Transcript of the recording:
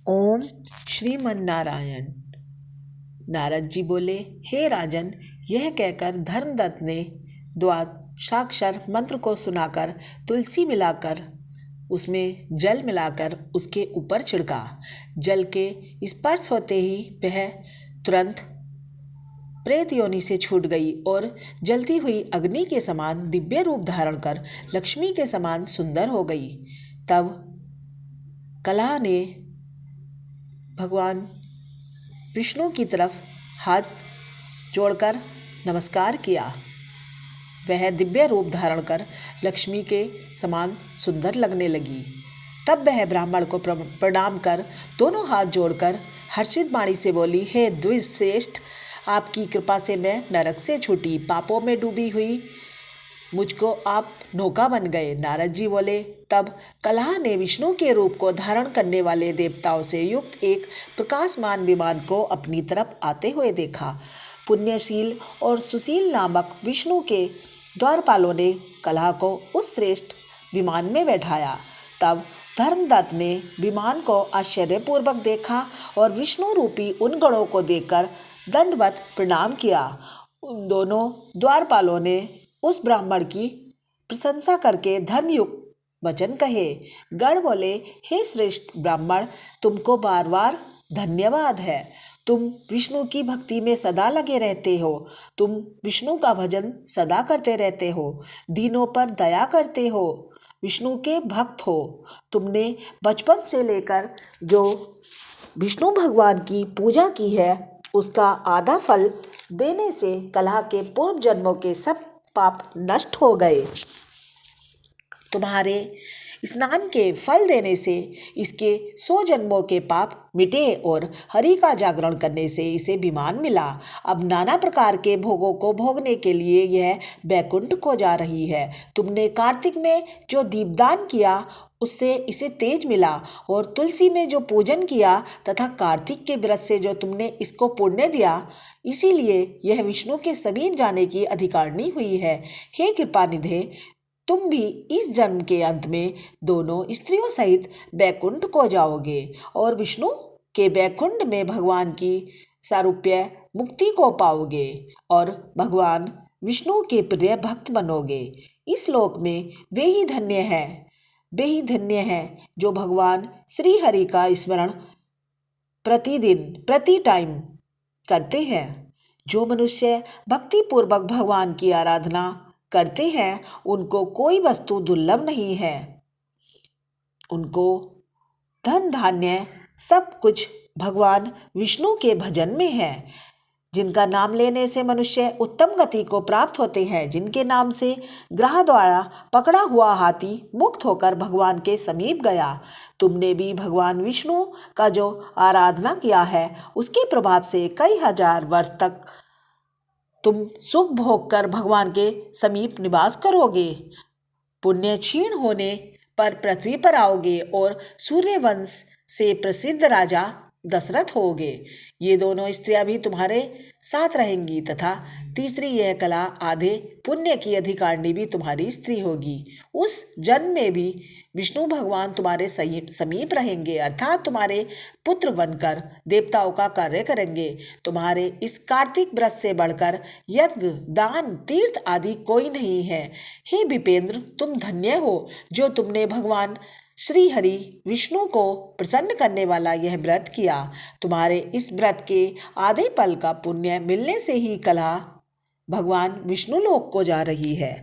ओम श्रीमन नारायण। नारद जी बोले, हे राजन, यह कहकर धर्मदत्त ने द्वादशाक्षर मंत्र को सुनाकर तुलसी मिलाकर उसमें जल मिलाकर उसके ऊपर छिड़का। जल के स्पर्श होते ही वह तुरंत प्रेत योनि से छूट गई और जलती हुई अग्नि के समान दिव्य रूप धारण कर लक्ष्मी के समान सुंदर हो गई। तब कलह ने भगवान विष्णु की तरफ हाथ जोड़कर नमस्कार किया। वह दिव्य रूप धारण कर लक्ष्मी के समान सुंदर लगने लगी। तब वह ब्राह्मण को प्रणाम कर दोनों हाथ जोड़कर हर्षित वाणी से बोली, हे द्विश्रेष्ठ, आपकी कृपा से मैं नरक से छूटी, पापों में डूबी हुई मुझको आप नौका बन गए। नारद जी बोले, तब कलह ने विष्णु के रूप को धारण करने वाले देवताओं से युक्त एक प्रकाशमान विमान को अपनी तरफ आते हुए देखा। पुण्यशील और सुशील नामक विष्णु के द्वारपालों ने कलह को उस श्रेष्ठ विमान में बैठाया। तब धर्मदत्त ने विमान को आश्चर्यपूर्वक देखा और विष्णु रूपी उन गणों को देखकर दंडवत प्रणाम किया। उन दोनों द्वारपालों ने उस ब्राह्मण की प्रशंसा करके धर्मयुक्त वचन कहे। गण बोले, हे श्रेष्ठ ब्राह्मण, तुमको बार बार धन्यवाद है। तुम विष्णु की भक्ति में सदा लगे रहते हो। तुम विष्णु का भजन सदा करते रहते हो, दीनों पर दया करते हो, विष्णु के भक्त हो। तुमने बचपन से लेकर जो विष्णु भगवान की पूजा की है उसका आधा फल देने से कलह के पूर्व जन्मों के सब पाप नष्ट हो गए। तुम्हारे स्नान के फल देने से इसके 100 जन्मों के पाप मिटे और हरि का जागरण करने से इसे विमान मिला। अब नाना प्रकार के भोगों को भोगने के लिए यह बैकुंठ को जा रही है। तुमने कार्तिक में जो दीपदान किया उससे इसे तेज मिला और तुलसी में जो पूजन किया तथा कार्तिक के व्रत से जो तुमने इसको पुण्य दिया, इसीलिए यह विष्णु के समीप जाने की अधिकारिणी हुई है। हे कृपानिधे, तुम भी इस जन्म के अंत में दोनों स्त्रियों सहित बैकुंठ को जाओगे और विष्णु के बैकुंठ में भगवान की सारूप्य मुक्ति को पाओगे और भगवान विष्णु के प्रिय भक्त बनोगे। इस लोक में वे ही धन्य है जो भगवान श्री हरि का स्मरण प्रतिदिन प्रति टाइम करते हैं। जो मनुष्य भक्ति पूर्वक भगवान की आराधना करते हैं उनको कोई वस्तु दुर्लभ नहीं है। उनको धन धान्य सब कुछ भगवान विष्णु के भजन में है। जिनका नाम लेने से मनुष्य उत्तम गति को प्राप्त होते हैं, जिनके नाम से ग्रह द्वारा पकड़ा हुआ हाथी मुक्त होकर भगवान के समीप गया। तुमने भी भगवान विष्णु का जो आराधना किया है उसके प्रभाव से कई हजार वर्ष तक तुम सुख भोग कर भगवान के समीप निवास करोगे। पुण्य क्षीण होने पर पृथ्वी पर आओगे और सूर्यवंश से प्रसिद्ध राजा दशरथ होगे। ये दोनों स्त्रियां भी तुम्हारे साथ रहेंगी तथा तीसरी यह कला आधे पुण्य की अधिकारिणी भी तुम्हारी स्त्री होगी। उस जन्म में भी विष्णु भगवान तुम्हारे समीप रहेंगे, अर्थात तुम्हारे पुत्र बनकर देवताओं का कार्य करेंगे। तुम्हारे इस कार्तिक व्रत से बढ़कर यज्ञ, दान, तीर्थ आदि कोई नहीं है। हे विपेंद्र, तुम धन्य हो जो तुमने भगवान श्री हरि विष्णु को प्रसन्न करने वाला यह व्रत किया। तुम्हारे इस व्रत के आधे पल का पुण्य मिलने से ही कलह भगवान विष्णु लोक को जा रही है।